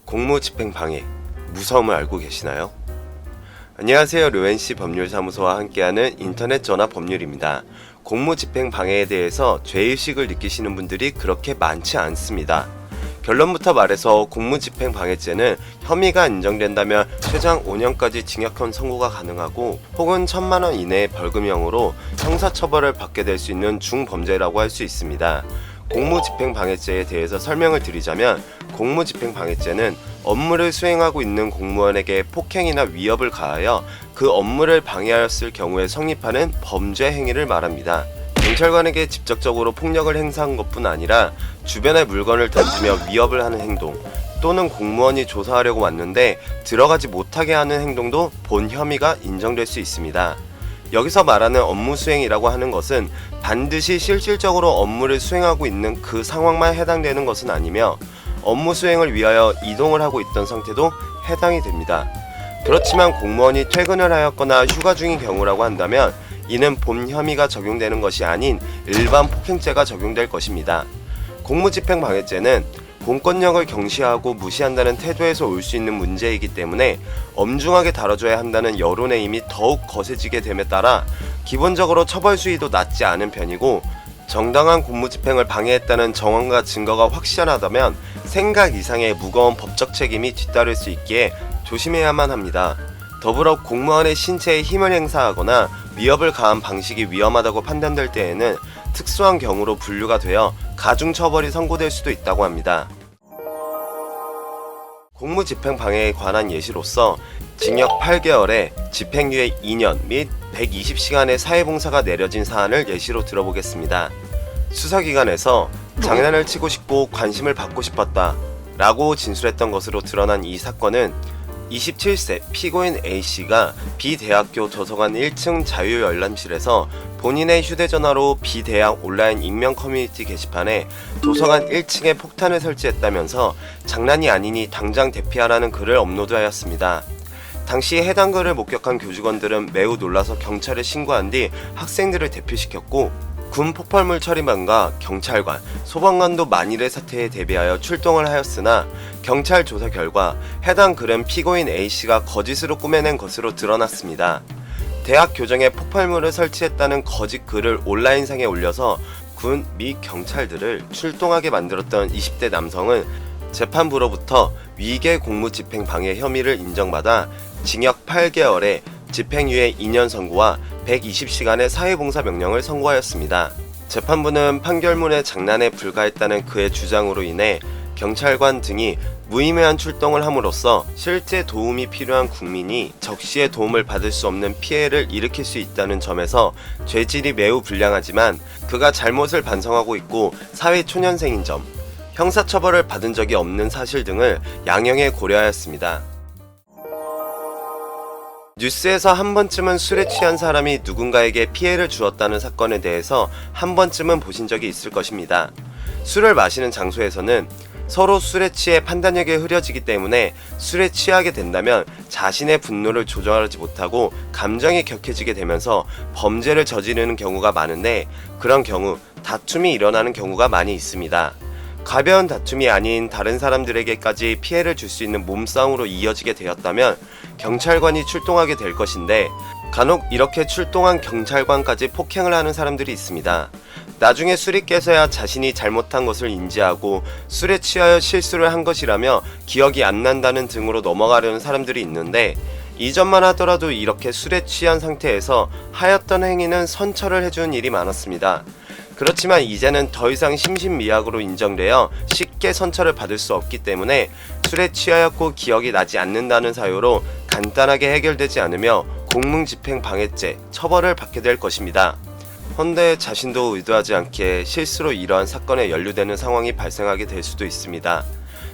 공무집행방해, 무서움을 알고 계시나요? 안녕하세요. 류엔씨 법률사무소와 함께하는 인터넷 전화 법률입니다. 공무집행방해에 대해서 죄의식을 느끼시는 분들이 그렇게 많지 않습니다. 결론부터 말해서 공무집행방해죄는 혐의가 인정된다면 최장 5년까지 징역형 선고가 가능하고 혹은 1,000만원 이내의 벌금형으로 형사처벌을 받게 될 수 있는 중범죄라고 할 수 있습니다. 공무집행방해죄에 대해서 설명을 드리자면, 공무집행방해죄는 업무를 수행하고 있는 공무원에게 폭행이나 위협을 가하여 그 업무를 방해하였을 경우에 성립하는 범죄 행위를 말합니다. 경찰관에게 직접적으로 폭력을 행사한 것뿐 아니라 주변에 물건을 던지며 위협을 하는 행동, 또는 공무원이 조사하려고 왔는데 들어가지 못하게 하는 행동도 본 혐의가 인정될 수 있습니다. 여기서 말하는 업무 수행이라고 하는 것은 반드시 실질적으로 업무를 수행하고 있는 그 상황만 해당되는 것은 아니며, 업무 수행을 위하여 이동을 하고 있던 상태도 해당이 됩니다. 그렇지만 공무원이 퇴근을 하였거나 휴가 중인 경우라고 한다면 이는 본 혐의가 적용되는 것이 아닌 일반 폭행죄가 적용될 것입니다. 공무집행방해죄는 공권력을 경시하고 무시한다는 태도에서 올 수 있는 문제이기 때문에 엄중하게 다뤄줘야 한다는 여론의 힘이 더욱 거세지게 됨에 따라 기본적으로 처벌 수위도 낮지 않은 편이고, 정당한 공무집행을 방해했다는 정황과 증거가 확실하다면 생각 이상의 무거운 법적 책임이 뒤따를 수 있기에 조심해야만 합니다. 더불어 공무원의 신체에 힘을 행사하거나 위협을 가한 방식이 위험하다고 판단될 때에는 특수한 경우로 분류가 되어 가중처벌이 선고될 수도 있다고 합니다. 공무집행방해에 관한 예시로서 징역 8개월에 집행유예 2년 및 120시간의 사회봉사가 내려진 사안을 예시로 들어보겠습니다. 수사기관에서 장난을 치고 싶고 관심을 받고 싶었다 라고 진술했던 것으로 드러난 이 사건은 27세 피고인 A씨가 B대학교 도서관 1층 자유열람실에서 본인의 휴대전화로 B대학 온라인 익명 커뮤니티 게시판에 도서관 1층에 폭탄을 설치했다면서 장난이 아니니 당장 대피하라는 글을 업로드하였습니다. 당시 해당 글을 목격한 교직원들은 매우 놀라서 경찰에 신고한 뒤 학생들을 대피시켰고, 군 폭발물 처리반과 경찰관, 소방관도 만일의 사태에 대비하여 출동을 하였으나 경찰 조사 결과 해당 글은 피고인 A씨가 거짓으로 꾸며낸 것으로 드러났습니다. 대학 교정에 폭발물을 설치했다는 거짓 글을 온라인상에 올려서 군 및 경찰들을 출동하게 만들었던 20대 남성은 재판부로부터 위계 공무집행방해 혐의를 인정받아 징역 8개월에 집행유예 2년 선고와 120시간의 사회봉사 명령을 선고하였습니다. 재판부는 판결문의 장난에 불과했다는 그의 주장으로 인해 경찰관 등이 무의미한 출동을 함으로써 실제 도움이 필요한 국민이 적시에 도움을 받을 수 없는 피해를 일으킬 수 있다는 점에서 죄질이 매우 불량하지만 그가 잘못을 반성하고 있고 사회초년생인 점, 형사처벌을 받은 적이 없는 사실 등을 양형에 고려하였습니다. 뉴스에서 한 번쯤은 술에 취한 사람이 누군가에게 피해를 주었다는 사건에 대해서 한 번쯤은 보신 적이 있을 것입니다. 술을 마시는 장소에서는 서로 술에 취해 판단력이 흐려지기 때문에 술에 취하게 된다면 자신의 분노를 조절하지 못하고 감정이 격해지게 되면서 범죄를 저지르는 경우가 많은데, 그런 경우 다툼이 일어나는 경우가 많이 있습니다. 가벼운 다툼이 아닌 다른 사람들에게까지 피해를 줄 수 있는 몸싸움으로 이어지게 되었다면 경찰관이 출동하게 될 것인데, 간혹 이렇게 출동한 경찰관까지 폭행을 하는 사람들이 있습니다. 나중에 술이 깨서야 자신이 잘못한 것을 인지하고 술에 취하여 실수를 한 것이라며 기억이 안 난다는 등으로 넘어가려는 사람들이 있는데, 이전만 하더라도 이렇게 술에 취한 상태에서 하였던 행위는 선처를 해주는 일이 많았습니다. 그렇지만 이제는 더 이상 심신미약으로 인정되어 쉽게 선처를 받을 수 없기 때문에 술에 취하였고 기억이 나지 않는다는 사유로 간단하게 해결되지 않으며 공무집행방해죄 처벌을 받게 될 것입니다. 헌데 자신도 의도하지 않게 실수로 이러한 사건에 연루되는 상황이 발생하게 될 수도 있습니다.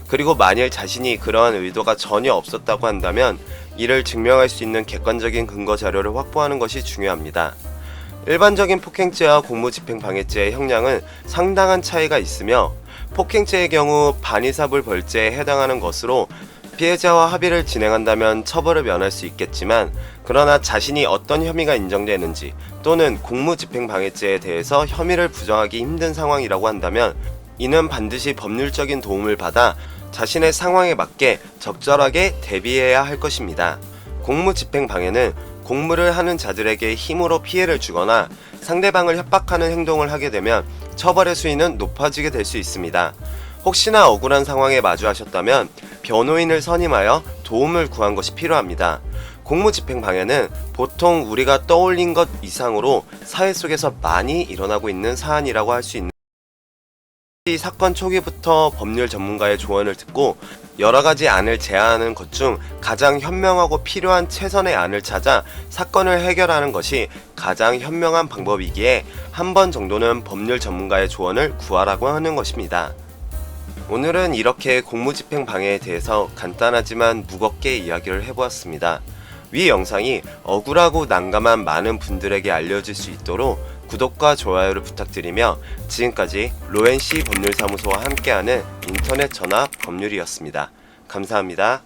그리고 만일 자신이 그러한 의도가 전혀 없었다고 한다면 이를 증명할 수 있는 객관적인 근거 자료를 확보하는 것이 중요합니다. 일반적인 폭행죄와 공무집행방해죄의 형량은 상당한 차이가 있으며, 폭행죄의 경우 반의사불 벌죄에 해당하는 것으로 피해자와 합의를 진행한다면 처벌을 면할 수 있겠지만, 그러나 자신이 어떤 혐의가 인정되는지 또는 공무집행방해죄에 대해서 혐의를 부정하기 힘든 상황이라고 한다면 이는 반드시 법률적인 도움을 받아 자신의 상황에 맞게 적절하게 대비해야 할 것입니다. 공무집행방해는 공무를 하는 자들에게 힘으로 피해를 주거나 상대방을 협박하는 행동을 하게 되면 처벌의 수위는 높아지게 될 수 있습니다. 혹시나 억울한 상황에 마주하셨다면 변호인을 선임하여 도움을 구한 것이 필요합니다. 공무집행방해는 보통 우리가 떠올린 것 이상으로 사회 속에서 많이 일어나고 있는 사안이라고 할 수 있는, 이 사건 초기부터 법률 전문가의 조언을 듣고 여러가지 안을 제안하는 것 중 가장 현명하고 필요한 최선의 안을 찾아 사건을 해결하는 것이 가장 현명한 방법이기에 한 번 정도는 법률 전문가의 조언을 구하라고 하는 것입니다. 오늘은 이렇게 공무집행방해에 대해서 간단하지만 무겁게 이야기를 해보았습니다. 위 영상이 억울하고 난감한 많은 분들에게 알려질 수 있도록 구독과 좋아요를 부탁드리며, 지금까지 로엔씨 법률사무소와 함께하는 인터넷 전화 법률이었습니다. 감사합니다.